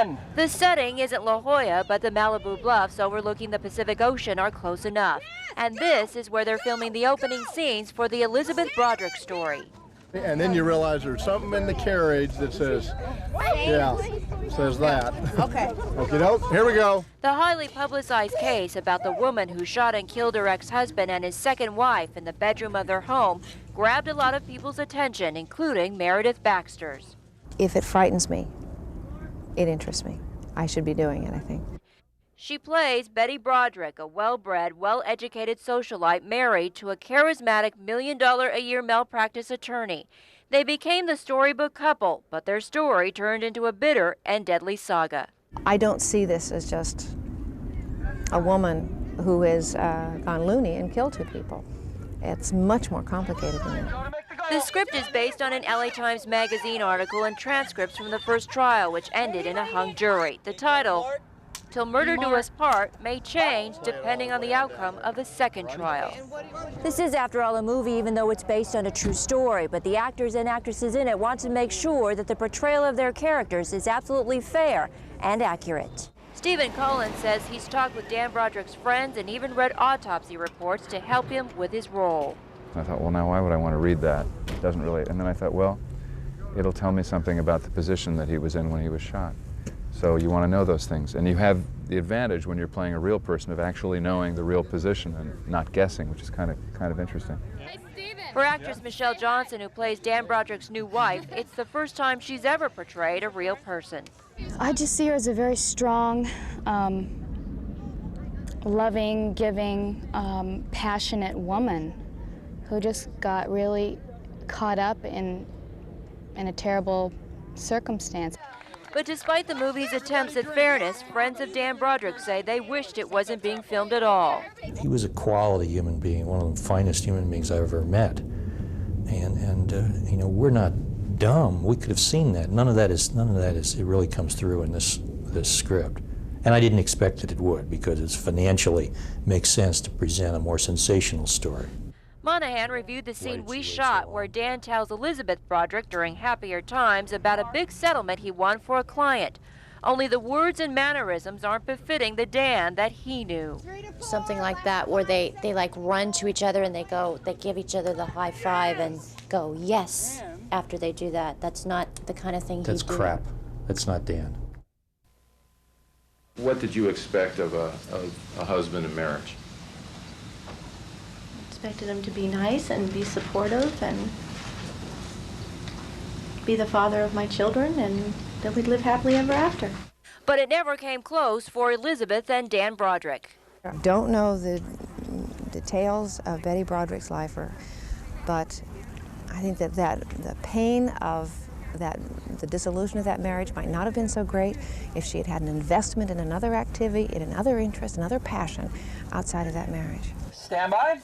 Action! The setting isn't La Jolla, but the Malibu Bluffs overlooking the Pacific Ocean are close enough. And this is where they're filming the opening scenes for the Elizabeth Broderick story. And then you realize there's something in the carriage that says, yeah, says that. Okay. Okie doke, here we go. The highly publicized case about the woman who shot and killed her ex-husband and his second wife in the bedroom of their home grabbed a lot of people's attention, including Meredith Baxter's. If it frightens me, it interests me. I should be doing it, I think. She plays Betty Broderick, a well-bred, well-educated socialite married to a charismatic million-a-year malpractice attorney. They became the storybook couple, but their story turned into a bitter and deadly saga. I don't see this as just a woman who has gone loony and killed two people. It's much more complicated than that. The script is based on an LA Times Magazine article and transcripts from the first trial, which ended in a hung jury. The title, Til Murder Do Us Part, may change depending on the outcome of the second trial. This is, after all, a movie, even though it's based on a true story, but the actors and actresses in it want to make sure that the portrayal of their characters is absolutely fair and accurate. Stephen Collins says he's talked with Dan Broderick's friends and even read autopsy reports to help him with his role. I thought, well, now why would I want to read that? It doesn't really, and then I thought, well, it'll tell me something about the position that he was in when he was shot. So you want to know those things. And you have the advantage when you're playing a real person of actually knowing the real position and not guessing, which is kind of interesting. For actress Michelle Johnson, who plays Dan Broderick's new wife, it's the first time she's ever portrayed a real person. I just see her as a very strong, loving, giving, passionate woman who just got really caught up in a terrible circumstance. But despite the movie's attempts at fairness, friends of Dan Broderick say they wished it wasn't being filmed at all. He was a quality human being, one of the finest human beings I've ever met. And you know, we're not dumb. We could have seen that. None of that is, it really comes through in this script. And I didn't expect that it would, because it financially makes sense to present a more sensational story. Monahan reviewed the scene we shot where Dan tells Elizabeth Broderick during happier times about a big settlement he won for a client. Only the words and mannerisms aren't befitting the Dan that he knew. Something like that where they like run to each other and they give each other the high five and go, yes, after they do that. That's not the kind of thing he'd do. That's crap. That's not Dan. What did you expect of a husband in marriage? Expected him to be nice and be supportive and be the father of my children, and that we'd live happily ever after. But it never came close for Elizabeth and Dan Broderick. Don't know the details of Betty Broderick's life, but I think that the pain of the dissolution of that marriage might not have been so great if she had had an investment in another activity, in another interest, another passion outside of that marriage. Stand by.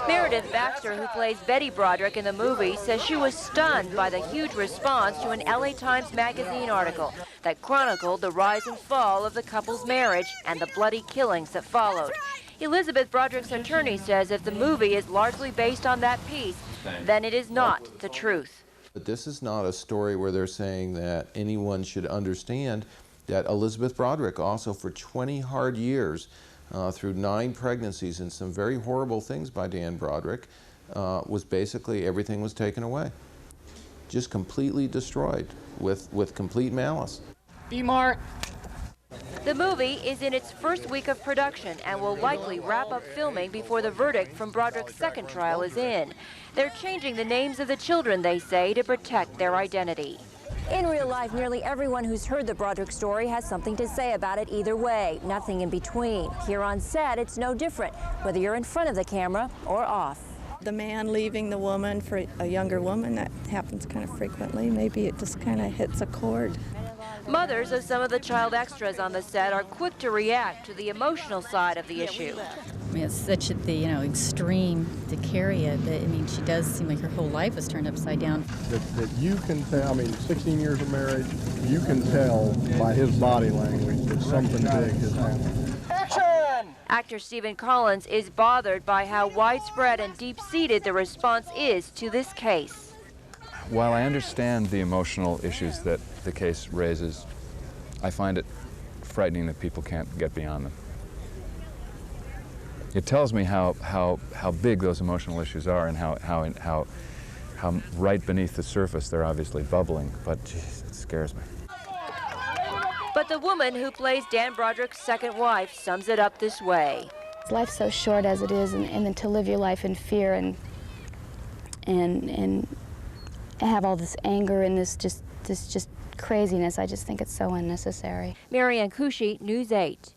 Meredith Baxter, who plays Betty Broderick in the movie, says she was stunned by the huge response to an LA Times Magazine article that chronicled the rise and fall of the couple's marriage and the bloody killings that followed. Elizabeth Broderick's attorney says if the movie is largely based on that piece, then it is not the truth. But this is not a story where they're saying that anyone should understand that Elizabeth Broderick also for 20 hard years through 9 pregnancies and some very horrible things by Dan Broderick, was basically everything was taken away. Just completely destroyed with complete malice. B-Mark. The movie is in its first week of production and will likely wrap up filming before the verdict from Broderick's second trial is in. They're changing the names of the children, they say, to protect their identity. In real life, nearly everyone who's heard the Broderick story has something to say about it either way, nothing in between. Here on set, it's no different, whether you're in front of the camera or off. The man leaving the woman for a younger woman, that happens kind of frequently. Maybe it just kind of hits a chord. Mothers of some of the child extras on the set are quick to react to the emotional side of the issue. I mean, it's such extreme to carry it. But, I mean, she does seem like her whole life was turned upside down. That you can tell, I mean, 16 years of marriage, you can tell by his body language that something big has happened. Action! Actor Stephen Collins is bothered by how widespread and deep-seated the response is to this case. While I understand the emotional issues that the case raises, I find it frightening that people can't get beyond them. It tells me how big those emotional issues are and how right beneath the surface they're obviously bubbling, but geez, it scares me. But the woman who plays Dan Broderick's second wife sums it up this way. Life's so short as it is, and then to live your life in fear and have all this anger and this just craziness, I just think it's so unnecessary. Marianne Kushi, News 8.